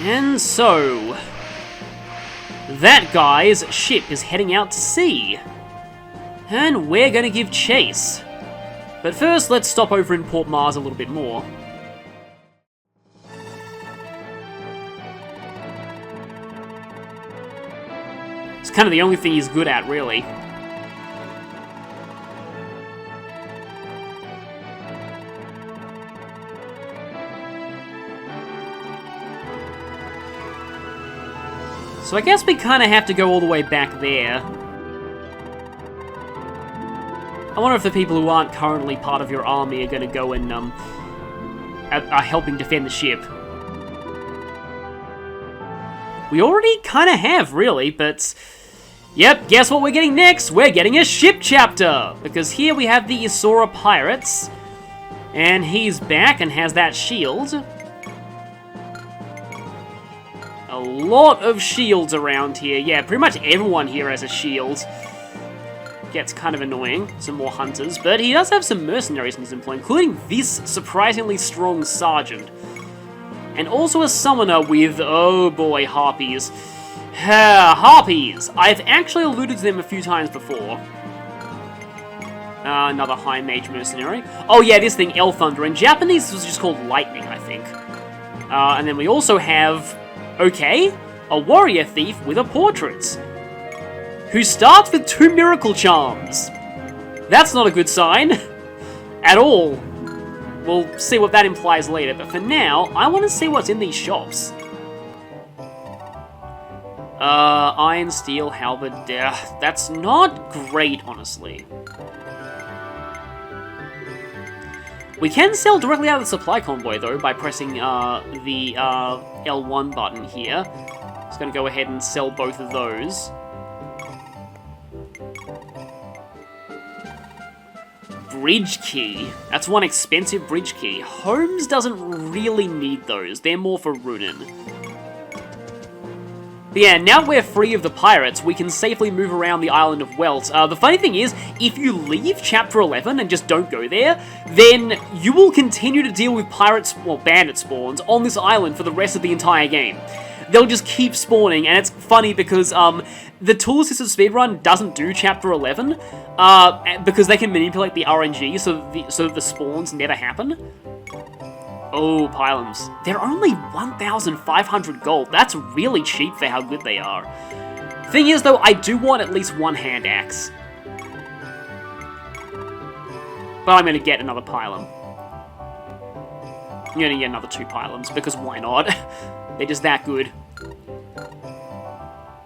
And so, that guy's ship is heading out to sea. And we're gonna give chase. But first, let's stop over in Port Mars a little bit more. It's kind of the only thing he's good at, really. So I guess we kind of have to go all the way back there. I wonder if the people who aren't currently part of your army are going to go and are helping defend the ship. We already kind of have, really, but... Yep, guess what we're getting next? We're getting a ship chapter! Because here we have the Isora Pirates. And he's back and has that shield. A lot of shields around here. Yeah, pretty much everyone here has a shield. Gets kind of annoying. Some more hunters. But he does have some mercenaries in his employ, including this surprisingly strong sergeant. And also a summoner with, oh boy, harpies. Harpies! I've actually alluded to them a few times before. Another high mage mercenary. Oh yeah, this thing, El Thunder. In Japanese, this was just called Lightning, I think. And then we also have... Okay, a warrior thief with a portrait, who starts with 2 miracle charms. That's not a good sign, at all. We'll see what that implies later, but for now, I want to see what's in these shops. Iron, steel, halberd, that's not great, honestly. We can sell directly out of the supply convoy, though, by pressing the L1 button here. Just going to go ahead and sell both of those. Bridge key. That's one expensive bridge key. Holmes doesn't really need those. They're more for Runin. But yeah, now we're free of the pirates, we can safely move around the island of Welt. The funny thing is, if you leave Chapter 11 and just don't go there, then you will continue to deal with pirates, well, bandit spawns, on this island for the rest of the entire game. They'll just keep spawning, and it's funny because the tool-assisted speedrun doesn't do Chapter 11, because they can manipulate the RNG so that the spawns never happen. Oh, pylons. They're only 1,500 gold. That's really cheap for how good they are. Thing is, though, I do want at least one hand axe. But I'm going to get another pylon. I'm going to get another 2 pylons, because why not? They're just that good.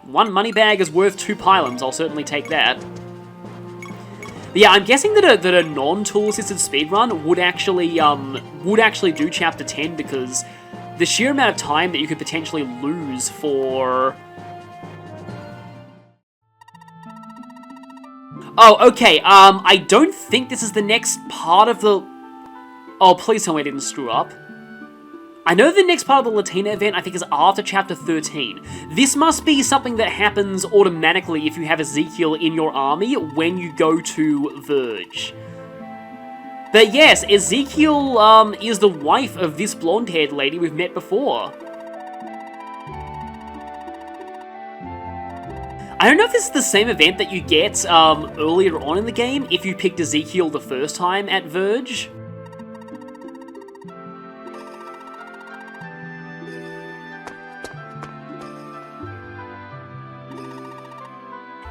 1 money bag is worth 2 pylons. I'll certainly take that. But yeah, I'm guessing that a non-tool assisted speedrun would actually do Chapter 10 because the sheer amount of time that you could potentially lose for... Oh, okay, I don't think this is the next part of the... Oh, please tell me I didn't screw up. I know the next part of the Latina event, I think, is after Chapter 13. This must be something that happens automatically if you have Ezekiel in your army when you go to Verge. But yes, Ezekiel is the wife of this blonde-haired lady we've met before. I don't know if this is the same event that you get earlier on in the game if you picked Ezekiel the first time at Verge.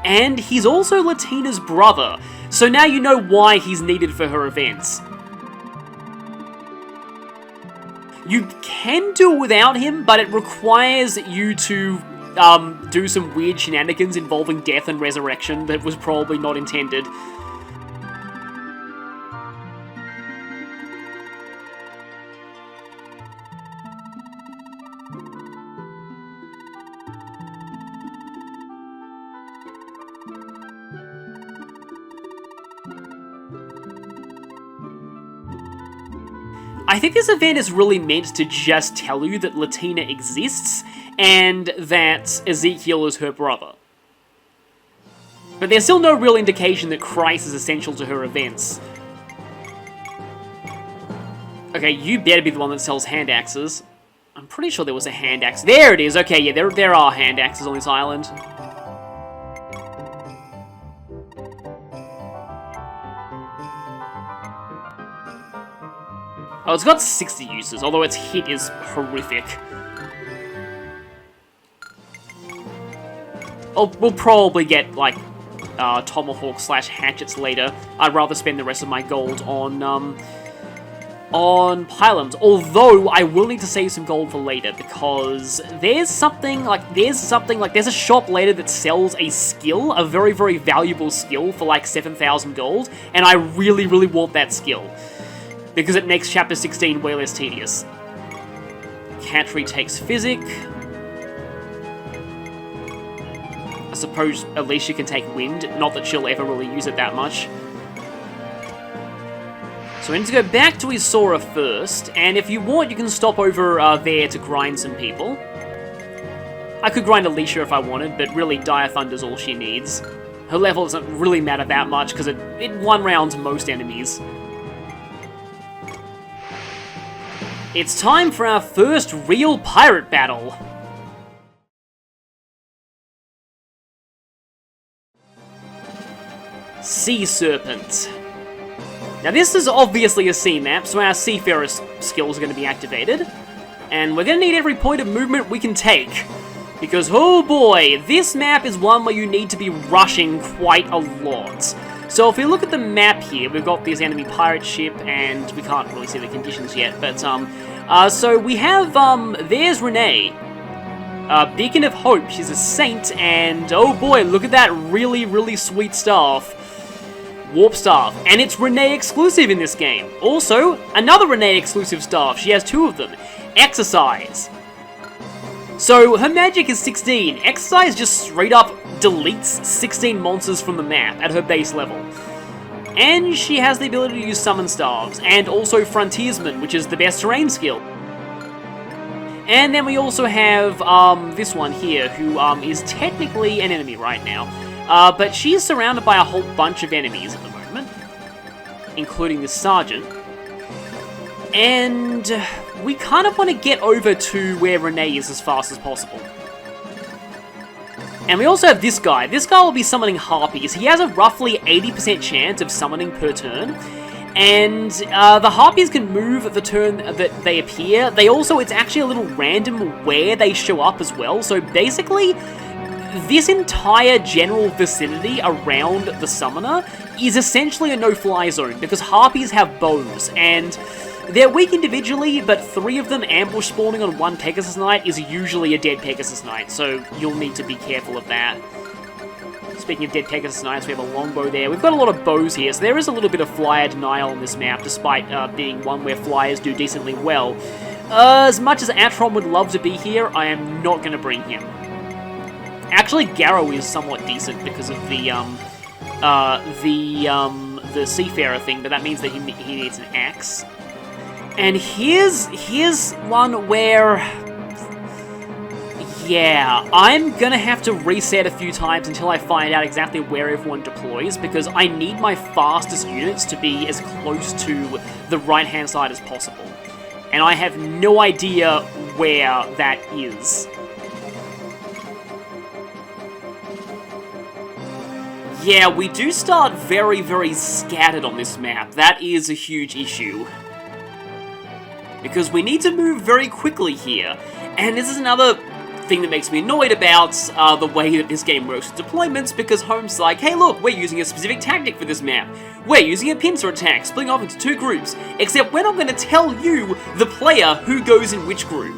And he's also Latina's brother, so now you know why he's needed for her events. You can do it without him, but it requires you to do some weird shenanigans involving death and resurrection that was probably not intended. I think this event is really meant to just tell you that Latina exists, and that Ezekiel is her brother. But there's still no real indication that Christ is essential to her events. Okay, you better be the one that sells hand axes. I'm pretty sure there was a hand axe. There it is. Okay, yeah, there are hand axes on this island. Oh, it's got 60 uses, although its hit is horrific. We'll probably get, like, tomahawk / hatchets later. I'd rather spend the rest of my gold on pylons. Although, I will need to save some gold for later, because there's a shop later that sells a skill, a very, very valuable skill for, like, 7,000 gold, and I really, really want that skill. Because it makes Chapter 16 way less tedious. Catry takes Physic. I suppose Alicia can take Wind, not that she'll ever really use it that much. So we need to go back to Isora first, and if you want, you can stop over there to grind some people. I could grind Alicia if I wanted, but really Dire Thunder's all she needs. Her level doesn't really matter that much, because it one-rounds most enemies. It's time for our first real pirate battle! Sea Serpent. Now this is obviously a sea map, so our Seafarer skills are going to be activated. And we're going to need every point of movement we can take. Because, oh boy, this map is one where you need to be rushing quite a lot. So if we look at the map here, we've got this enemy pirate ship, and we can't really see the conditions yet, but, so we have, there's Renee. Beacon of Hope, she's a saint, and, oh boy, look at that really, really sweet staff. Warp Staff, and it's Renee exclusive in this game. Also, another Renee exclusive staff, she has 2 of them. Exercise. So, her magic is 16. Exercise just straight up deletes 16 monsters from the map at her base level. And she has the ability to use Summon Staves, and also Frontiersman, which is the best terrain skill. And then we also have this one here, who is technically an enemy right now. But she's surrounded by a whole bunch of enemies at the moment, including the Sergeant. And we kind of want to get over to where Renee is as fast as possible. And we also have this guy. This guy will be summoning Harpies. He has a roughly 80% chance of summoning per turn. And the Harpies can move the turn that they appear. It's actually a little random where they show up as well. So basically, this entire general vicinity around the summoner is essentially a no-fly zone, because Harpies have bows, and they're weak individually, but 3 of them ambush spawning on 1 Pegasus Knight is usually a dead Pegasus Knight, so you'll need to be careful of that. Speaking of dead Pegasus Knights, we have a longbow there. We've got a lot of bows here, so there is a little bit of flyer denial on this map, despite being one where flyers do decently well. As much as Atron would love to be here, I am not going to bring him. Actually, Garrow is somewhat decent because of the Seafarer thing, but that means that he needs an axe. And here's one where, yeah, I'm gonna have to reset a few times until I find out exactly where everyone deploys, because I need my fastest units to be as close to the right-hand side as possible. And I have no idea where that is. Yeah, we do start very, very scattered on this map. That is a huge issue. Because we need to move very quickly here. And this is another thing that makes me annoyed about the way that this game works with deployments, because Home's like, hey look, we're using a specific tactic for this map. We're using a pincer attack, splitting off into 2 groups. Except we're not going to tell you, the player, who goes in which group.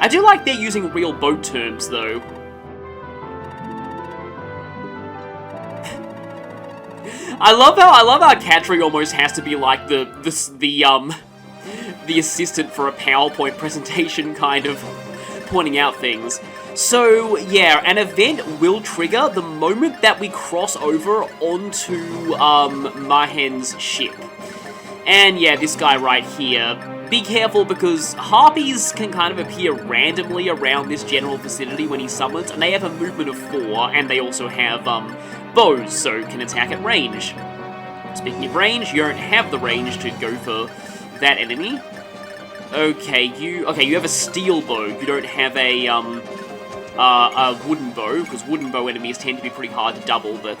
I do like they're using real boat terms, though. I love how Catry almost has to be like the assistant for a PowerPoint presentation, kind of pointing out things. So yeah, an event will trigger the moment that we cross over onto Mahan's ship. And yeah, this guy right here. Be careful, because Harpies can kind of appear randomly around this general vicinity when he summons, and they have a movement of 4, and they also have bows, so can attack at range. Speaking of range, you don't have the range to go for that enemy. Okay, you have a steel bow. You don't have a wooden bow, because wooden bow enemies tend to be pretty hard to double, but,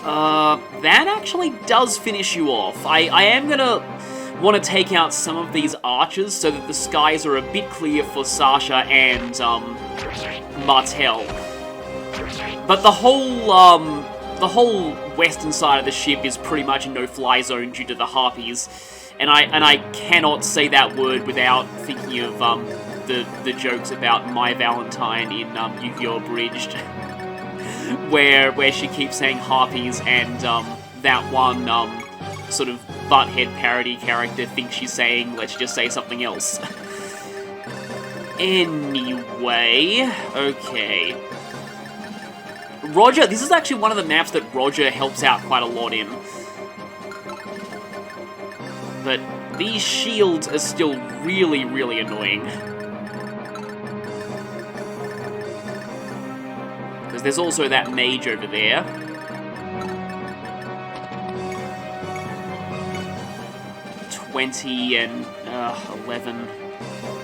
that actually does finish you off. I am gonna want to take out some of these archers so that the skies are a bit clear for Sasha and, Martel. But the whole western side of the ship is pretty much a no-fly zone due to the Harpies, and I cannot say that word without thinking of, the jokes about My Valentine in, Yu-Gi-Oh! Abridged, where she keeps saying Harpies, and, that one, sort of butthead parody character thinks she's saying, let's just say something else. Anyway, okay. Roger, this is actually one of the maps that Roger helps out quite a lot in. But these shields are still really, really annoying. Because there's also that mage over there. And 11.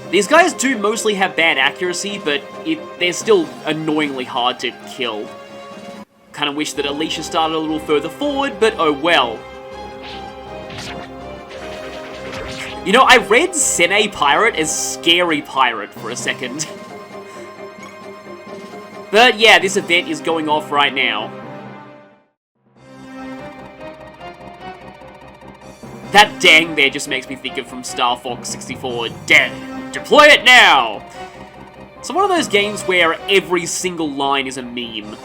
These guys do mostly have bad accuracy, but they're still annoyingly hard to kill. Kind of wish that Alicia started a little further forward, but oh well. You know, I read Sene Pirate as Scary Pirate for a second. But yeah, this event is going off right now. That dang there just makes me think of from Star Fox 64. Dang, deploy it now! It's one of those games where every single line is a meme.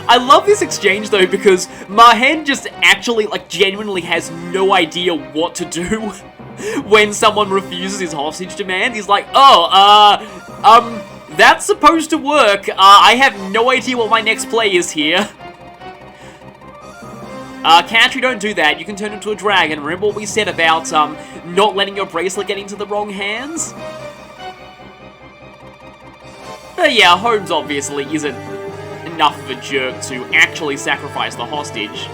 I love this exchange though, because Mahan just actually, like, genuinely has no idea what to do when someone refuses his hostage demand. He's like, oh, that's supposed to work. I have no idea what my next play is here. Cantry, don't do that. You can turn into a dragon. Remember what we said about, not letting your bracelet get into the wrong hands? But yeah, Holmes obviously isn't enough of a jerk to actually sacrifice the hostage.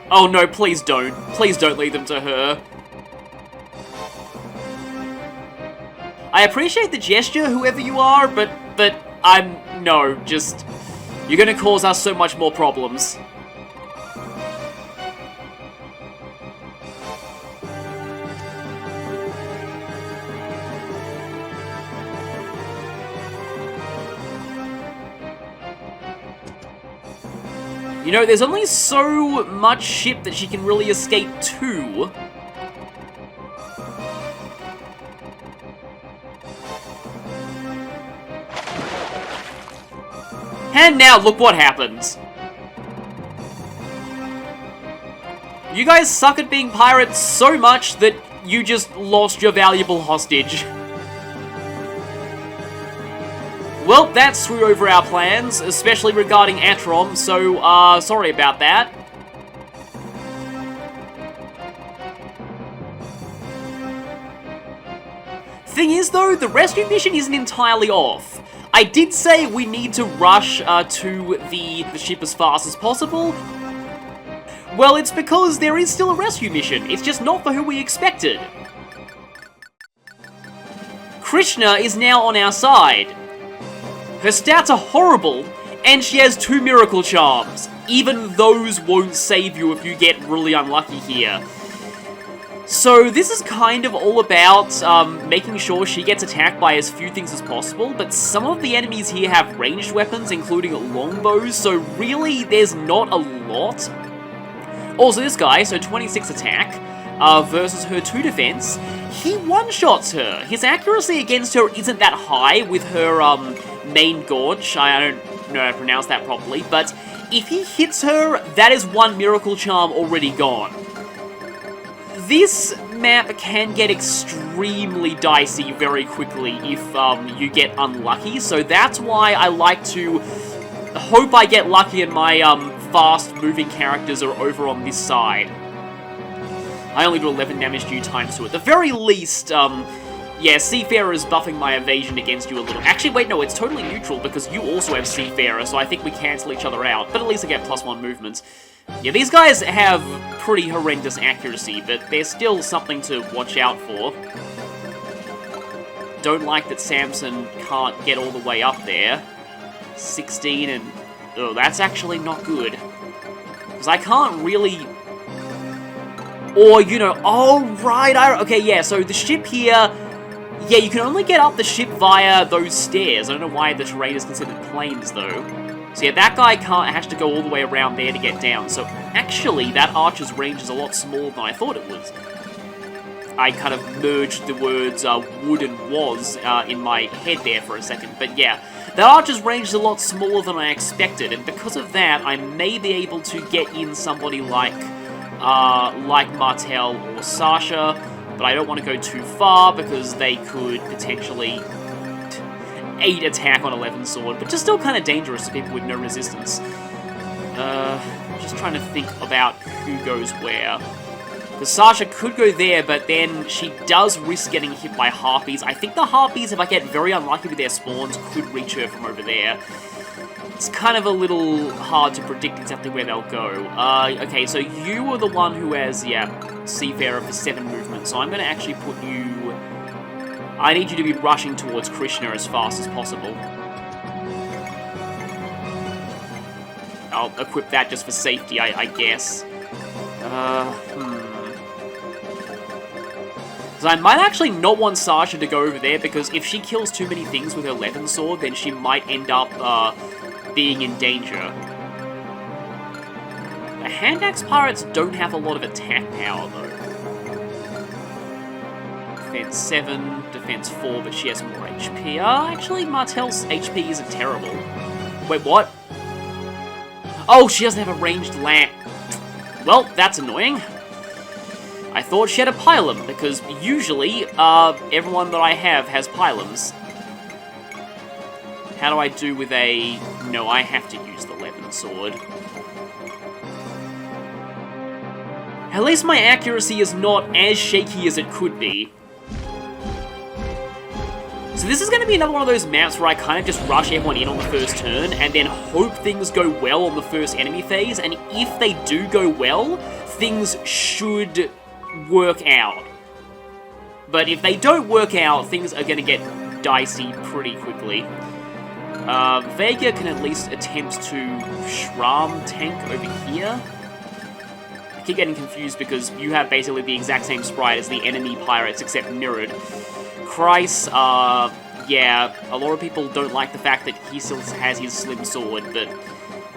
Oh no, please don't. Please don't lead them to her. I appreciate the gesture, whoever you are, but no, just, you're gonna cause us so much more problems. You know, there's only so much ship that she can really escape to. And now, look what happens. You guys suck at being pirates so much that you just lost your valuable hostage. Well, that screwed over our plans, especially regarding Atrom, so, sorry about that. Thing is, though, the rescue mission isn't entirely off. I did say we need to rush, to the ship as fast as possible. Well, it's because there is still a rescue mission, it's just not for who we expected. Krishna is now on our side. Her stats are horrible, and she has 2 miracle charms. Even those won't save you if you get really unlucky here. So this is kind of all about making sure she gets attacked by as few things as possible, but some of the enemies here have ranged weapons, including longbows, so really there's not a lot. Also this guy, so 26 attack, versus her 2 defense, he one-shots her. His accuracy against her isn't that high with her main gorge, I don't know how to pronounce that properly, but if he hits her, that is 1 miracle charm already gone. This map can get extremely dicey very quickly if you get unlucky, so that's why I like to hope I get lucky and my fast-moving characters are over on this side. I only do 11 damage to you times 2. At the very least, yeah, Seafarer is buffing my evasion against you a little. Actually, wait, no, it's totally neutral because you also have Seafarer, so I think we cancel each other out. But at least I get +1 movements. Yeah, these guys have pretty horrendous accuracy, but they're still something to watch out for. Don't like that Samson can't get all the way up there. 16 and... oh, that's actually not good. Because I can't really... or, you know... oh, right, okay, yeah, so the ship here... yeah, you can only get up the ship via those stairs. I don't know why the terrain is considered planes, though. So yeah, that guy has to go all the way around there to get down. So actually, that archer's range is a lot smaller than I thought it was. I kind of merged the words would and was in my head there for a second. But yeah, that archer's range is a lot smaller than I expected. And because of that, I may be able to get in somebody like Martel or Sasha. But I don't want to go too far because they could potentially 8 attack on 11 sword, but just still kind of dangerous to people with no resistance. Just trying to think about who goes where. Because Sasha could go there, but then she does risk getting hit by harpies. I think the harpies, if I get very unlucky with their spawns, could reach her from over there. It's kind of a little hard to predict exactly where they'll go. Okay, so you are the one who has, yeah, Seafarer for 7 movement, so I'm going to actually put you... I need you to be rushing towards Krishna as fast as possible. I'll equip that just for safety, I guess. So I might actually not want Sasha to go over there, because if she kills too many things with her 11 sword, then she might end up being in danger. The hand axe pirates don't have a lot of attack power, though. Defense 7, defense 4, but she has more HP. Actually, Martel's HP isn't terrible. Wait, what? Oh, she doesn't have a ranged lamp. Well, that's annoying. I thought she had a pylum, because usually, everyone that I have has pylums. How do I do with a... no, I have to use the 11 sword. At least my accuracy is not as shaky as it could be. So this is going to be another one of those maps where I kind of just rush everyone in on the first turn, and then hope things go well on the first enemy phase, and if they do go well, things should work out. But if they don't work out, things are going to get dicey pretty quickly. Vega can at least attempt to Shram tank over here. I keep getting confused because you have basically the exact same sprite as the enemy pirates, except mirrored. Christ, yeah, a lot of people don't like the fact that he still has his slim sword, but,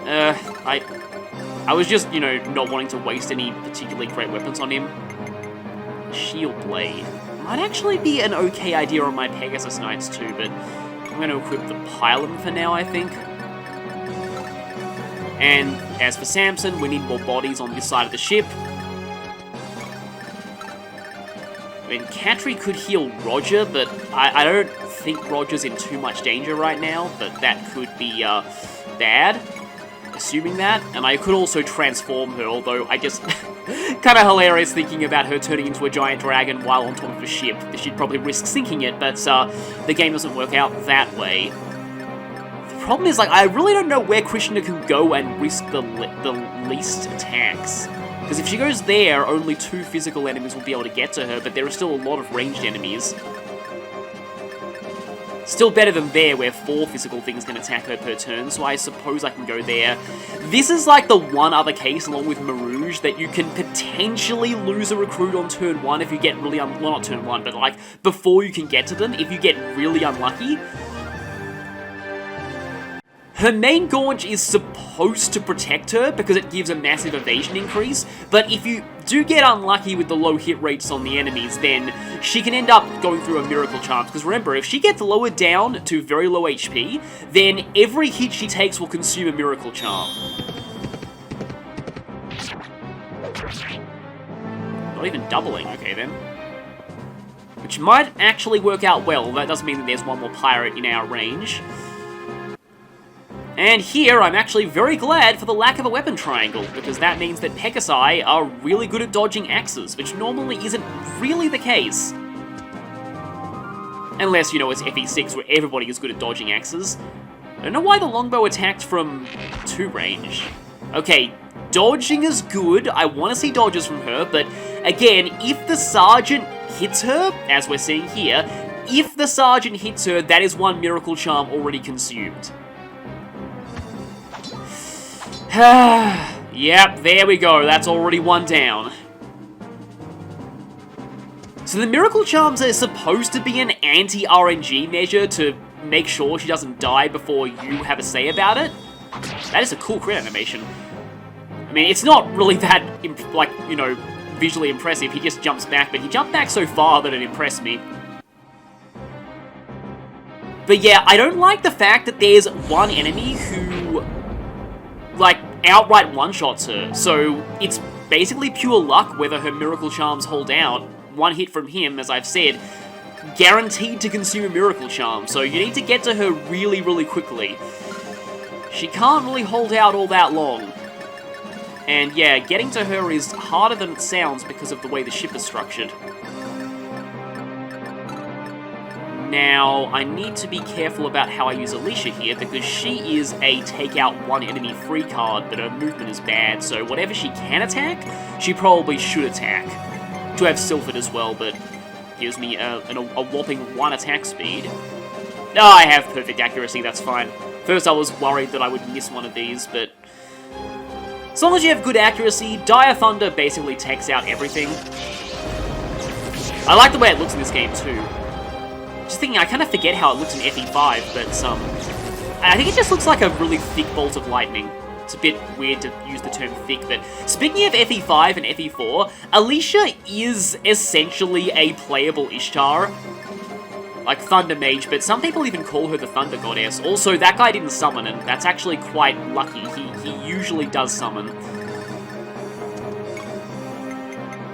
I was just, you know, not wanting to waste any particularly great weapons on him. Shield Blade might actually be an okay idea on my Pegasus Knights too, but I'm going to equip the Pylum for now, I think. And as for Samson, we need more bodies on this side of the ship. I mean, Katri could heal Roger, but I don't think Roger's in too much danger right now, but that could be bad, assuming that. And I could also transform her, although I just... kind of hilarious thinking about her turning into a giant dragon while on top of a ship. She'd probably risk sinking it, but the game doesn't work out that way. The problem is, like, I really don't know where Krishna can go and risk the least attacks. Because if she goes there, only 2 physical enemies will be able to get to her, but there are still a lot of ranged enemies. Still better than there, where 4 physical things can attack her per turn, so I suppose I can go there. This is like the one other case, along with Marouge, that you can potentially lose a recruit on turn 1 if you get really well, not turn 1, but like, before you can get to them, if you get really unlucky. Her main Gaunch is supposed to protect her because it gives a massive evasion increase, but if you do get unlucky with the low hit rates on the enemies, then she can end up going through a Miracle Charm. Because remember, if she gets lowered down to very low HP, then every hit she takes will consume a Miracle Charm. Not even doubling, okay then. which might actually work out well. That doesn't mean that there's one more pirate in our range. And here, I'm actually very glad for the lack of a weapon triangle, because that means that Pegasi are really good at dodging axes, which normally isn't really the case. Unless, you know, it's FE6 where everybody is good at dodging axes. I don't know why the longbow attacked from 2 range. Okay, dodging is good. I want to see dodges from her, but again, if the sergeant hits her, as we're seeing here, if the sergeant hits her, that is 1 miracle charm already consumed. Yep, there we go. That's already 1 down. So the miracle charms are supposed to be an anti-RNG measure to make sure she doesn't die before you have a say about it. That is a cool crit animation. I mean, it's not really that, like, you know, visually impressive. He just jumps back, but he jumped back so far that it impressed me. But yeah, I don't like the fact that there's one enemy who, like, outright one-shots her. So it's basically pure luck whether her miracle charms hold out. 1 hit from him, as I've said, guaranteed to consume a miracle charm. So you need to get to her really, really quickly. She can't really hold out all that long. And yeah, getting to her is harder than it sounds because of the way the ship is structured. Now, I need to be careful about how I use Alicia here, because she is a take out 1 enemy free card, but her movement is bad, so whatever she can attack, she probably should attack. To have Sylphid as well, but gives me a whopping 1 attack speed. Oh, I have perfect accuracy, that's fine. First I was worried that I would miss one of these, but as long as you have good accuracy, Dire Thunder basically takes out everything. I like the way it looks in this game too. Just thinking, I kind of forget how it looks in FE5, but I think it just looks like a really thick bolt of lightning. It's a bit weird to use the term thick, but speaking of FE5 and FE4, Alicia is essentially a playable Ishtar. Like Thunder Mage, but some people even call her the Thunder Goddess. Also, that guy didn't summon, and that's actually quite lucky. He usually does summon.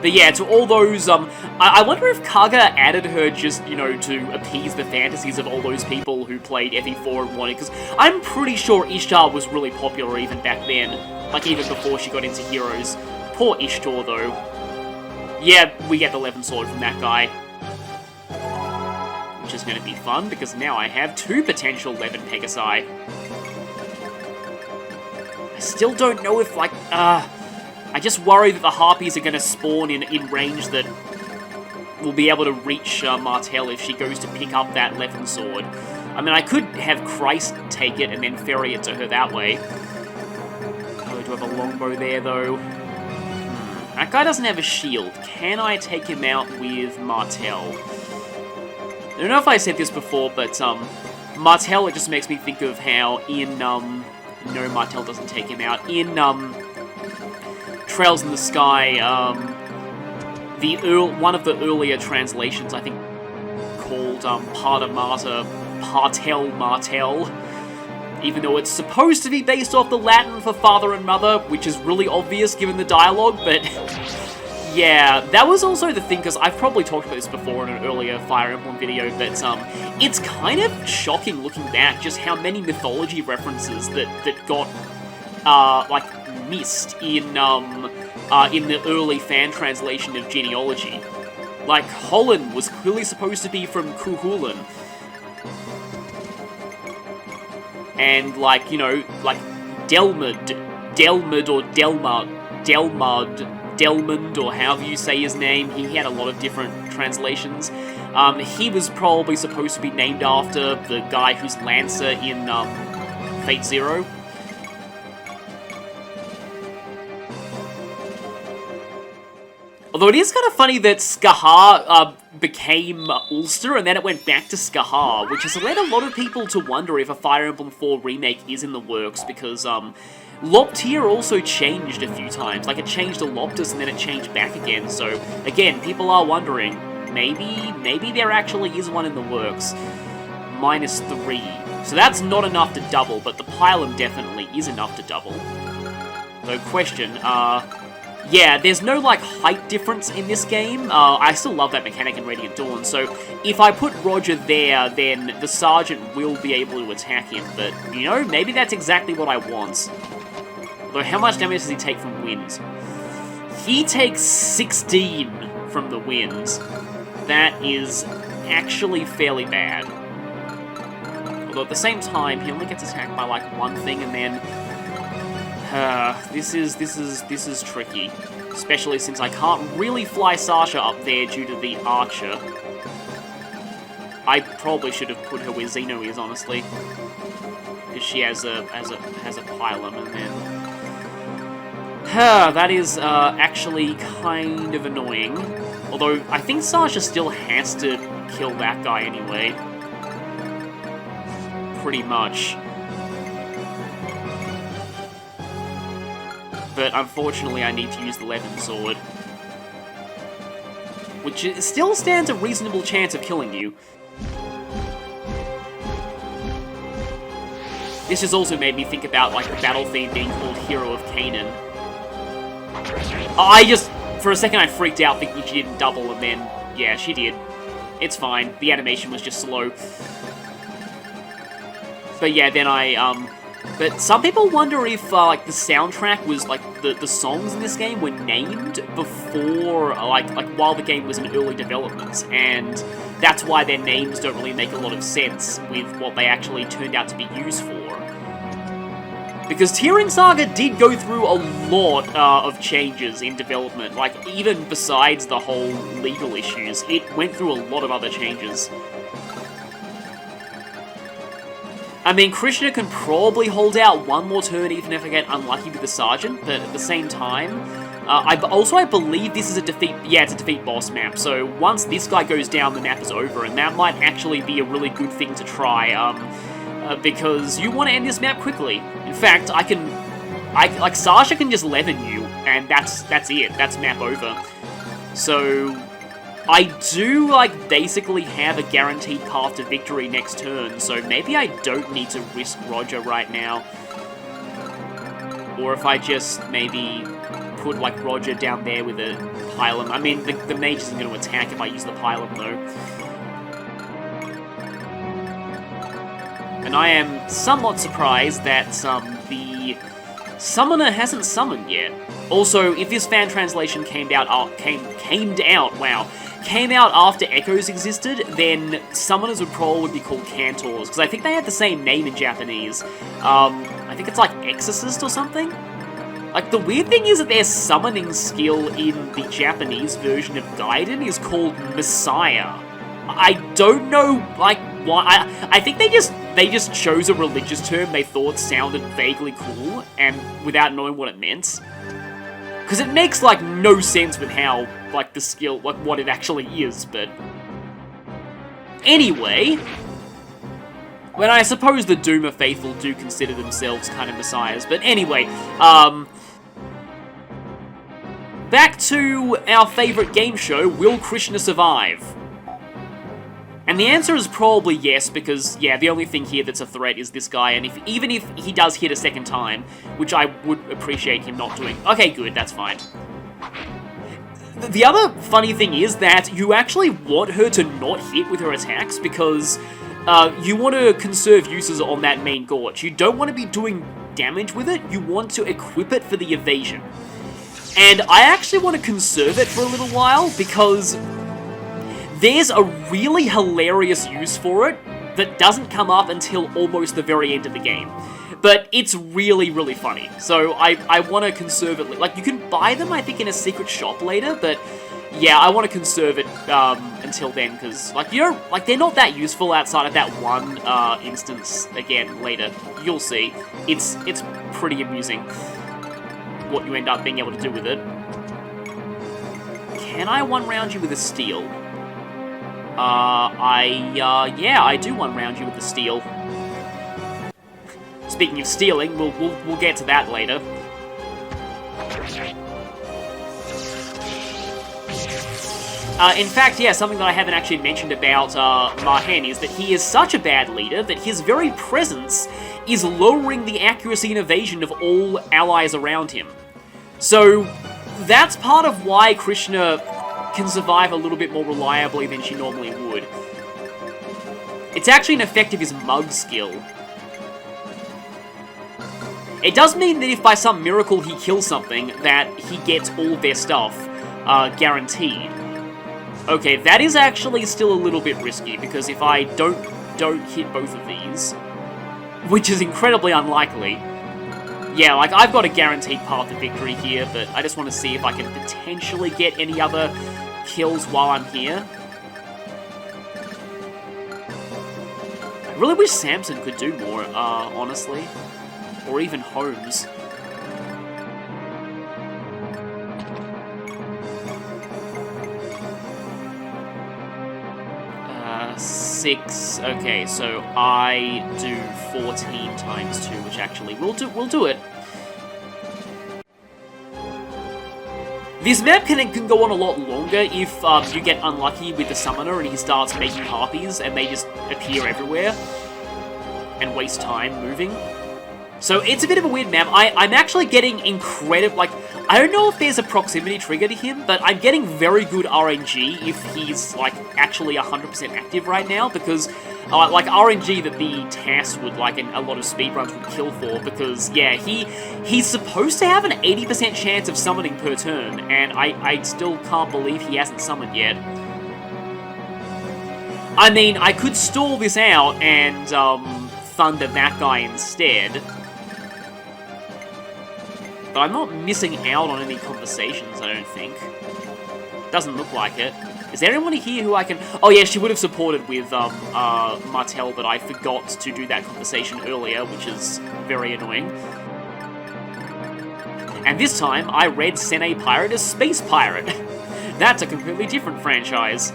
But yeah, to all those, I wonder if Kaga added her just, you know, to appease the fantasies of all those people who played FE4 and wanted, because I'm pretty sure Ishtar was really popular even back then, like even before she got into Heroes. Poor Ishtar, though. Yeah, we get the Levin Sword from that guy. Which is going to be fun, because now I have 2 potential Levin Pegasi. I still don't know if, like, I just worry that the Harpies are going to spawn in range that will be able to reach Martel if she goes to pick up that Levin Sword. I mean, I could have Christ take it and then ferry it to her that way. Oh, do I have a longbow there, though? That guy doesn't have a shield. Can I take him out with Martel? I don't know if I said this before, but Martel, it just makes me think of how in, no, Martel doesn't take him out. In, Trails in the Sky, one of the earlier translations, I think, called Parta Marta, Partel Martel, even though it's supposed to be based off the Latin for father and mother, which is really obvious given the dialogue, but yeah, that was also the thing, because I've probably talked about this before in an earlier Fire Emblem video, but it's kind of shocking looking back just how many mythology references that got, like, missed in the early fan translation of Genealogy. Like, Holland was clearly supposed to be from Cuchulainn. And, like, you know, like, Delmud or Delmund, or however you say his name, he had a lot of different translations. He was probably supposed to be named after the guy who's Lancer in Fate Zero. Although it is kind of funny that Skahar became Ulster and then it went back to Skahar, which has led a lot of people to wonder if a Fire Emblem 4 remake is in the works, because Loptir also changed a few times. Like, it changed to Loptus and then it changed back again, so again, people are wondering, maybe there actually is one in the works. -3. So that's not enough to double, but the Pylon definitely is enough to double. So question, yeah, there's no, like, height difference in this game. I still love that mechanic in Radiant Dawn, so if I put Roger there, then the Sergeant will be able to attack him, but, you know, maybe that's exactly what I want. Although, how much damage does he take from wind? He takes 16 from the wind. That is actually fairly bad. Although at the same time, he only gets attacked by, like, one thing, and then... this is tricky. Especially since I can't really fly Sasha up there due to the Archer. I probably should have put her where Xeno is, honestly. Because she has a pylon, and then... that is actually kind of annoying. Although, I think Sasha still has to kill that guy anyway. Pretty much. But unfortunately I need to use the Levin Sword. Which still stands a reasonable chance of killing you. This has also made me think about, like, the battle theme being called Hero of Canaan. For a second I freaked out thinking she didn't double, and then, yeah, she did. It's fine. The animation was just slow. But yeah, then but some people wonder if, like, the soundtrack was, like, the songs in this game were named before, like, while the game was in early development, and that's why their names don't really make a lot of sense with what they actually turned out to be used for. Because TearRing Saga did go through a lot of changes in development, like, even besides the whole legal issues, it went through a lot of other changes. I mean, Krishna can probably hold out one more turn even if I get unlucky with the Sergeant, but at the same time, I believe this is a defeat, yeah, it's a defeat boss map, so once this guy goes down, the map is over, and that might actually be a really good thing to try, because you want to end this map quickly. In fact, like, Sasha can just Levin you, and that's it, that's map over. So... I do, like, basically have a guaranteed path to victory next turn, so maybe I don't need to risk Roger right now. Or if I just maybe put, like, Roger down there with a pylon. I mean, the mage isn't going to attack if I use the pylon, though. And I am somewhat surprised that the summoner hasn't summoned yet. Also, if this fan translation came out after Echoes existed, then summoners would probably be called Cantors, because I think they had the same name in Japanese. I think it's like Exorcist or something? Like, the weird thing is that their summoning skill in the Japanese version of Gaiden is called Messiah. I don't know, like, why. I think they just chose a religious term they thought sounded vaguely cool, and without knowing what it meant. Because it makes, like, no sense with how, like, the skill, like, what it actually is, but... Anyway... Well, I suppose the Doomer faithful do consider themselves kind of messiahs, but anyway, back to our favourite game show, will Krishna survive? And the answer is probably yes, because, yeah, the only thing here that's a threat is this guy, and even if he does hit a second time, which I would appreciate him not doing... Okay, good, that's fine. The other funny thing is that you actually want her to not hit with her attacks, because you want to conserve uses on that main Gorge. You don't want to be doing damage with it, you want to equip it for the evasion. And I actually want to conserve it for a little while, because... there's a really hilarious use for it that doesn't come up until almost the very end of the game. But it's really, really funny. So I want to conserve it. Like, you can buy them, I think, in a secret shop later, but yeah, I want to conserve it until then, because, like, you know, like, they're not that useful outside of that one instance again later. You'll see. It's pretty amusing what you end up being able to do with it. Can I one-round you with a steel? Yeah, I do one-round you with the steel. Speaking of stealing, we'll get to that later. In fact, yeah, something that I haven't actually mentioned about Mahan is that he is such a bad leader that his very presence is lowering the accuracy and evasion of all allies around him. So, that's part of why Krishna can survive a little bit more reliably than she normally would. It's actually an effect of his mug skill. It does mean that if by some miracle he kills something, that he gets all of their stuff, guaranteed. Okay, that is actually still a little bit risky, because if I don't hit both of these, which is incredibly unlikely, yeah, like, I've got a guaranteed path to victory here, but I just want to see if I can potentially get any other kills while I'm here. I really wish Samson could do more, honestly. Or even Holmes. 6. Okay, so I do 14 times 2, which actually we'll do it. This map can go on a lot longer if you get unlucky with the summoner and he starts making harpies and they just appear everywhere and waste time moving. So it's a bit of a weird map. I'm actually getting incredible, like, I don't know if there's a proximity trigger to him, but I'm getting very good RNG if he's, like, actually 100% active right now, because, like, RNG that the TAS would, like, and a lot of speedruns would kill for, because, yeah, he's supposed to have an 80% chance of summoning per turn, and I still can't believe he hasn't summoned yet. I mean, I could stall this out and, thunder that guy instead. But I'm not missing out on any conversations, I don't think. Doesn't look like it. Is there anyone here who I can... Oh yeah, she would have supported with Martel, but I forgot to do that conversation earlier, which is very annoying. And this time, I read Sene Pirate as Space Pirate. That's a completely different franchise.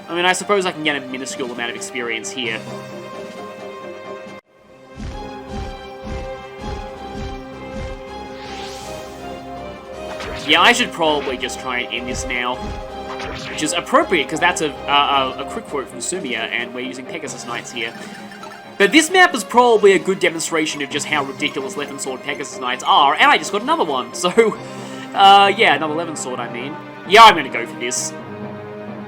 I mean, I suppose I can get a minuscule amount of experience here. Yeah, I should probably just try and end this now. Which is appropriate, because that's a quick quote from Sumia, and we're using Pegasus Knights here. But this map is probably a good demonstration of just how ridiculous Eleven Sword Pegasus Knights are, and I just got another one, so... yeah, another Eleven Sword, I mean. Yeah, I'm gonna go for this.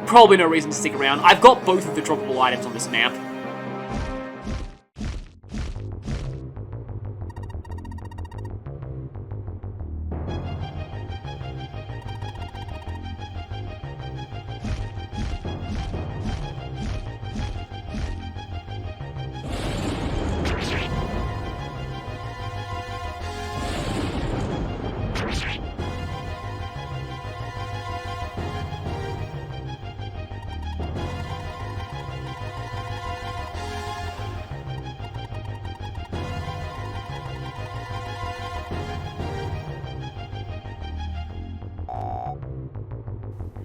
Probably no reason to stick around. I've got both of the droppable items on this map.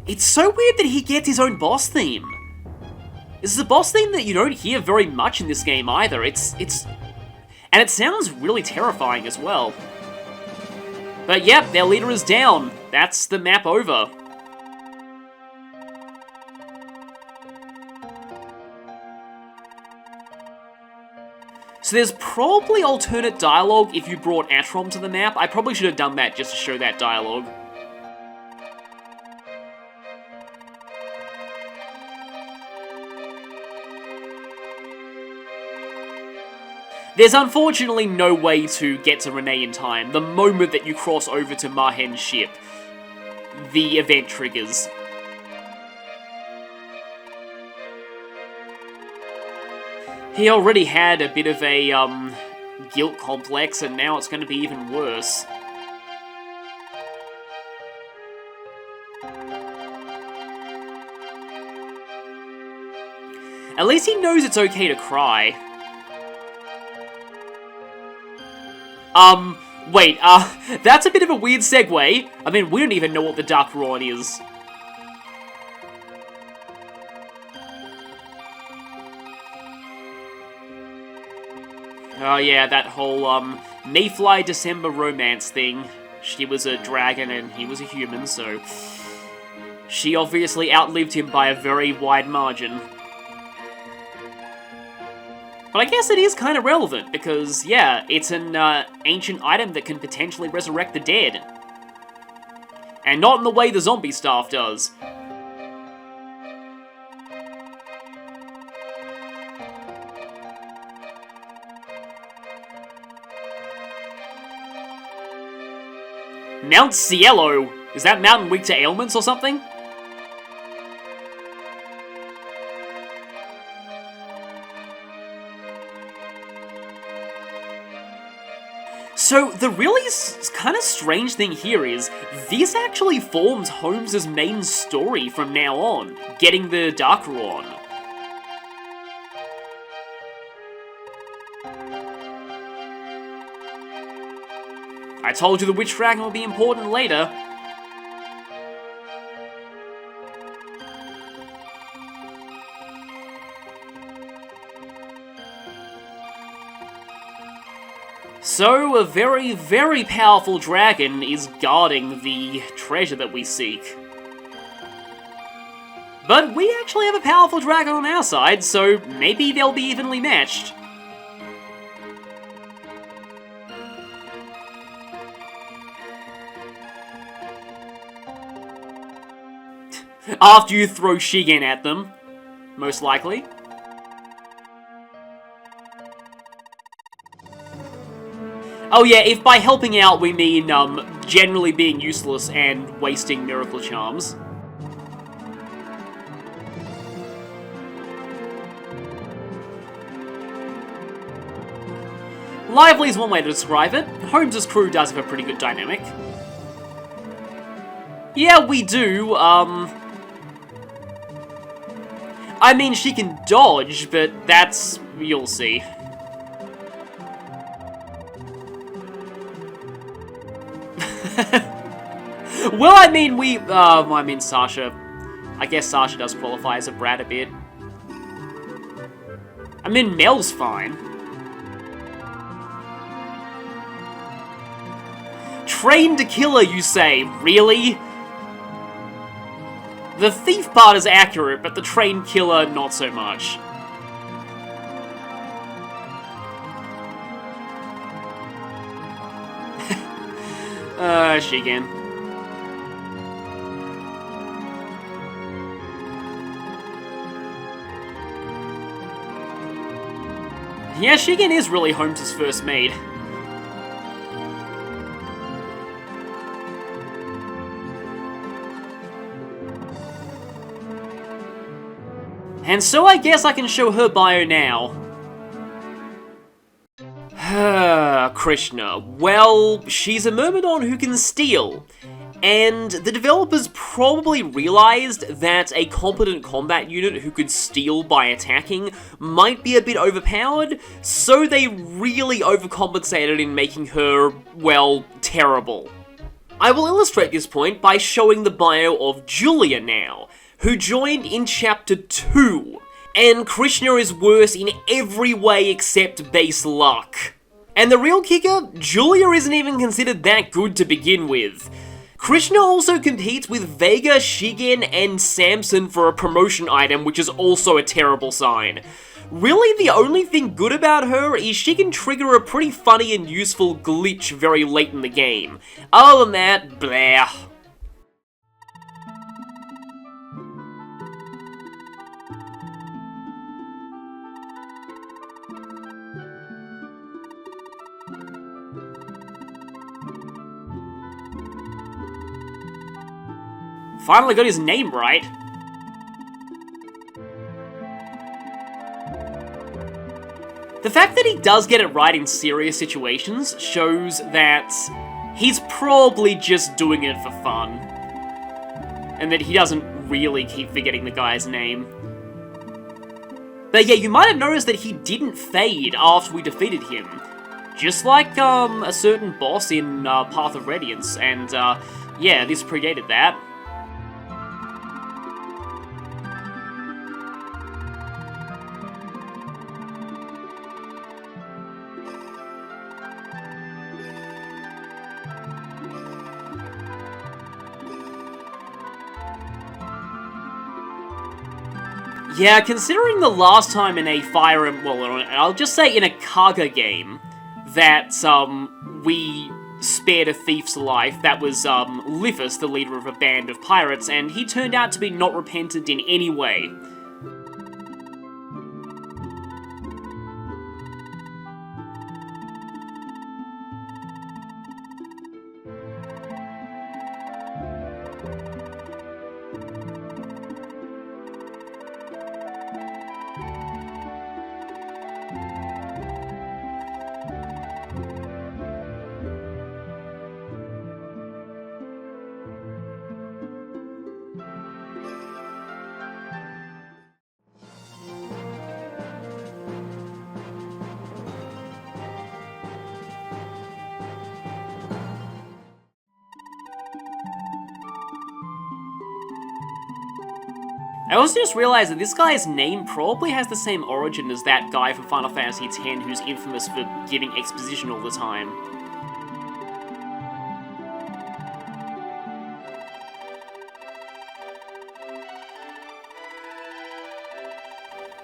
It's so weird that he gets his own boss theme. This is a boss theme that you don't hear very much in this game either. And it sounds really terrifying as well. But yep, their leader is down. That's the map over. So there's probably alternate dialogue if you brought Atrom to the map. I probably should have done that just to show that dialogue. There's unfortunately no way to get to Renee in time. The moment that you cross over to Mahan's ship, the event triggers. He already had a bit of a, guilt complex, and now it's going to be even worse. At least he knows it's okay to cry. Wait, that's a bit of a weird segue. I mean, we don't even know what the Dark Ruin is. Oh yeah, that whole, Mayfly December romance thing. She was a dragon and he was a human, so... She obviously outlived him by a very wide margin. But I guess it is kind of relevant, because, yeah, it's an ancient item that can potentially resurrect the dead. And not in the way the zombie staff does. Mount Cielo? Is that mountain weak to ailments or something? So, the really kind of strange thing here is, this actually forms Holmes' main story from now on, getting the Darker on. I told you the Witch Dragon will be important later. So, a very, very powerful dragon is guarding the treasure that we seek. But we actually have a powerful dragon on our side, so maybe they'll be evenly matched. After you throw Shigen at them, most likely. Oh yeah, if by helping out we mean, generally being useless and wasting miracle charms. Lively is one way to describe it. Holmes' crew does have a pretty good dynamic. Yeah, we do, I mean, she can dodge, but that's... you'll see. Well, I mean, Sasha. I guess Sasha does qualify as a brat a bit. I mean, Mel's fine. Trained to kill her, you say? Really? The thief part is accurate, but the trained killer, not so much. Shigen. Yeah, Shigen is really Holmes' first maid. And so I guess I can show her bio now. Krishna. Well, she's a Myrmidon who can steal. And the developers probably realized that a competent combat unit who could steal by attacking might be a bit overpowered, so they really overcompensated in making her, well, terrible. I will illustrate this point by showing the bio of Julia now, who joined in Chapter 2, and Krishna is worse in every way except base luck. And the real kicker, Julia isn't even considered that good to begin with. Krishna also competes with Vega, Shigen, and Samson for a promotion item, which is also a terrible sign. Really, the only thing good about her is she can trigger a pretty funny and useful glitch very late in the game. Other than that, blah. Finally got his name right. The fact that he does get it right in serious situations shows that he's probably just doing it for fun. And that he doesn't really keep forgetting the guy's name. But yeah, you might have noticed that he didn't fade after we defeated him. Just like a certain boss in Path of Radiance, and yeah, this predated that. Yeah, considering the last time in a Fire Emblem, well, I'll just say in a Kaga game, that, we spared a thief's life. That was Liphus, the leader of a band of pirates, and he turned out to be not repentant in any way. I also just realised that this guy's name probably has the same origin as that guy from Final Fantasy X who's infamous for giving exposition all the time.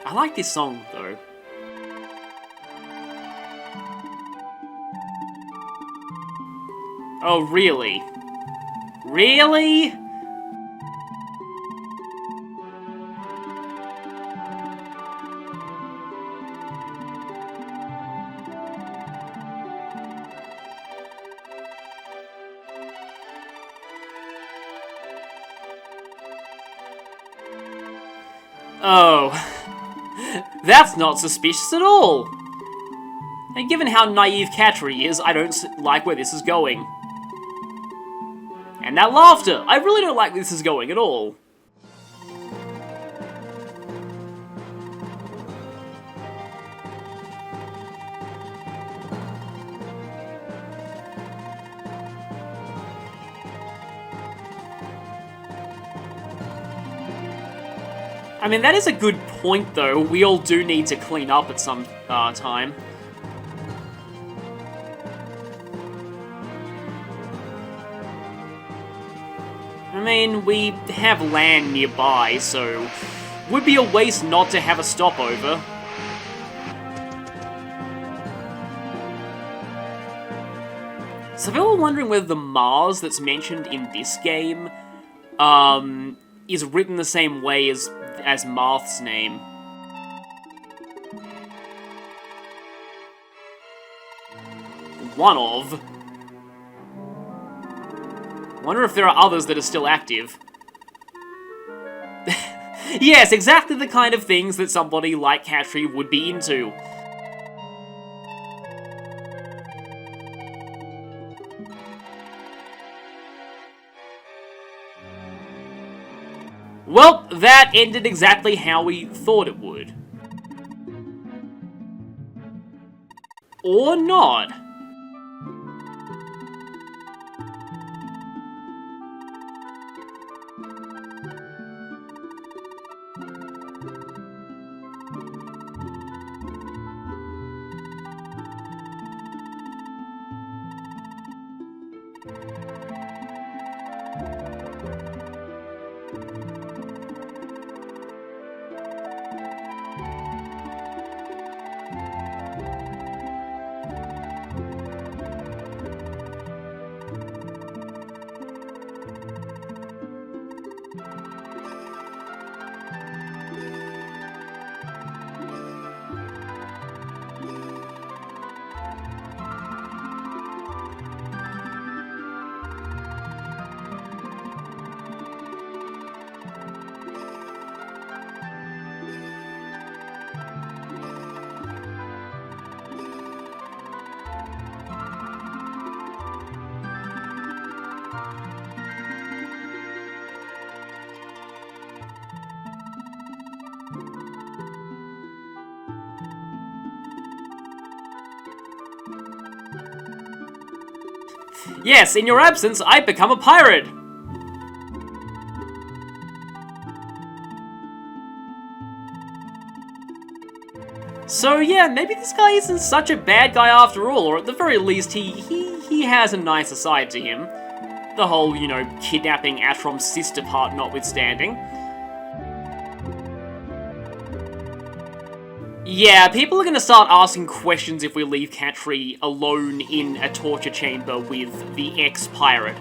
I like this song, though. Oh, really? Really? Oh, that's not suspicious at all. And given how naive Katri is, I don't like where this is going. And that laughter! I really don't like where this is going at all. I mean, that is a good point, though. We all do need to clean up at some time. I mean, we have land nearby, so would be a waste not to have a stopover. So people are wondering whether the Mars that's mentioned in this game is written the same way as Marth's name. One of. Wonder if there are others that are still active. Yes, exactly the kind of things that somebody like Katri would be into. Well, that ended exactly how we thought it would. Or not. Yes, in your absence, I become a pirate! So yeah, maybe this guy isn't such a bad guy after all, or at the very least, he has a nicer side to him. The whole, you know, kidnapping Atrom's sister part notwithstanding. Yeah, people are going to start asking questions if we leave Katri alone in a torture chamber with the ex-pirate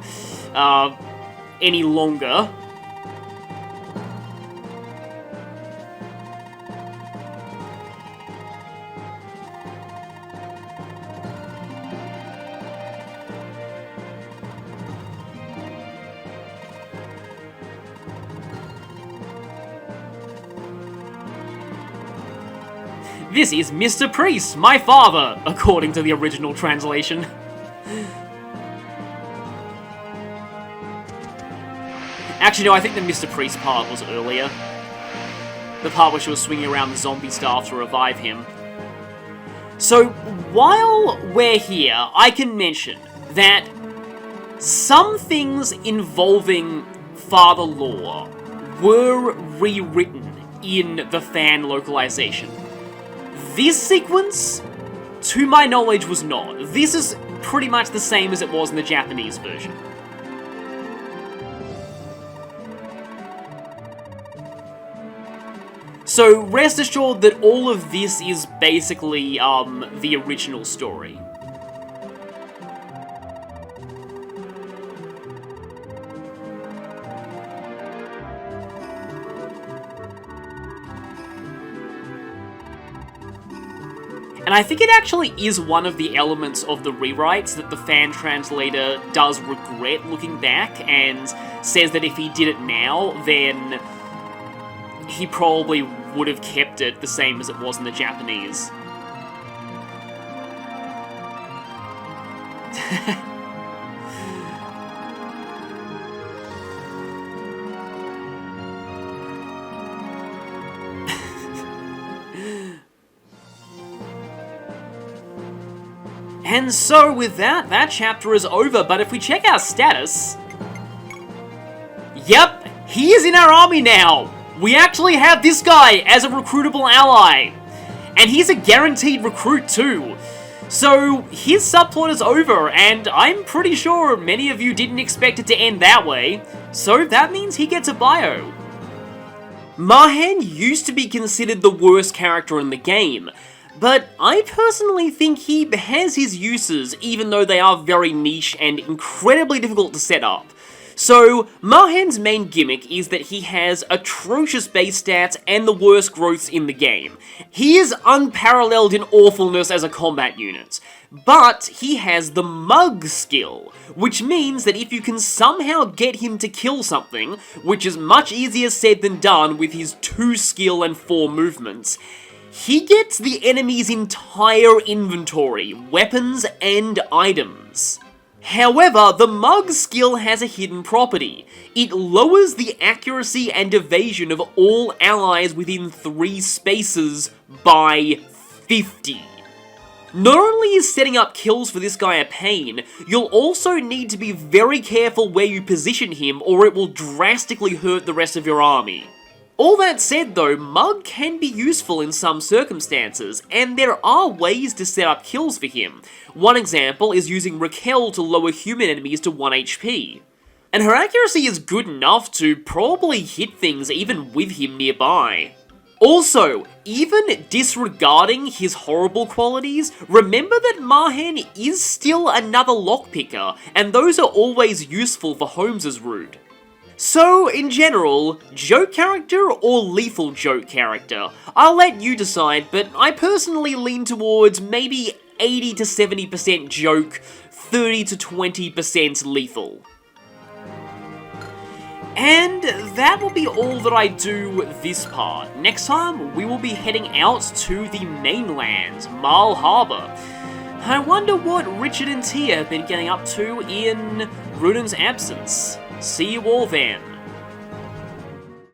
any longer. This is Mr. Priest, my father, according to the original translation. Actually, no, I think the Mr. Priest part was earlier. The part where she was swinging around the zombie staff to revive him. So, while we're here, I can mention that some things involving Father Law were rewritten in the fan localization. This sequence, to my knowledge, was not. This is pretty much the same as it was in the Japanese version. So rest assured that all of this is basically the original story. And I think it actually is one of the elements of the rewrites that the fan translator does regret looking back and says that if he did it now, then he probably would have kept it the same as it was in the Japanese. And so with that chapter is over, but if we check our status... Yep, he is in our army now! We actually have this guy as a recruitable ally! And he's a guaranteed recruit too! So, his subplot is over, and I'm pretty sure many of you didn't expect it to end that way, so that means he gets a bio. Mahan used to be considered the worst character in the game, but I personally think he has his uses, even though they are very niche and incredibly difficult to set up. So, Mahan's main gimmick is that he has atrocious base stats and the worst growths in the game. He is unparalleled in awfulness as a combat unit, but he has the mug skill, which means that if you can somehow get him to kill something, which is much easier said than done with his 2 skill and 4 movements, he gets the enemy's entire inventory, weapons and items. However, the mug skill has a hidden property. It lowers the accuracy and evasion of all allies within 3 spaces by 50. Not only is setting up kills for this guy a pain, you'll also need to be very careful where you position him or it will drastically hurt the rest of your army. All that said though, Mug can be useful in some circumstances, and there are ways to set up kills for him. One example is using Raquel to lower human enemies to 1 HP. And her accuracy is good enough to probably hit things even with him nearby. Also, even disregarding his horrible qualities, remember that Mahan is still another lockpicker, and those are always useful for Holmes' route. So, in general, joke character or lethal joke character? I'll let you decide, but I personally lean towards maybe 80 to 70% joke, 30 to 20% lethal. And that will be all that I do this part. Next time, we will be heading out to the mainland, Marl Harbour. I wonder what Richard and Tia have been getting up to in Runan's absence. See you all then.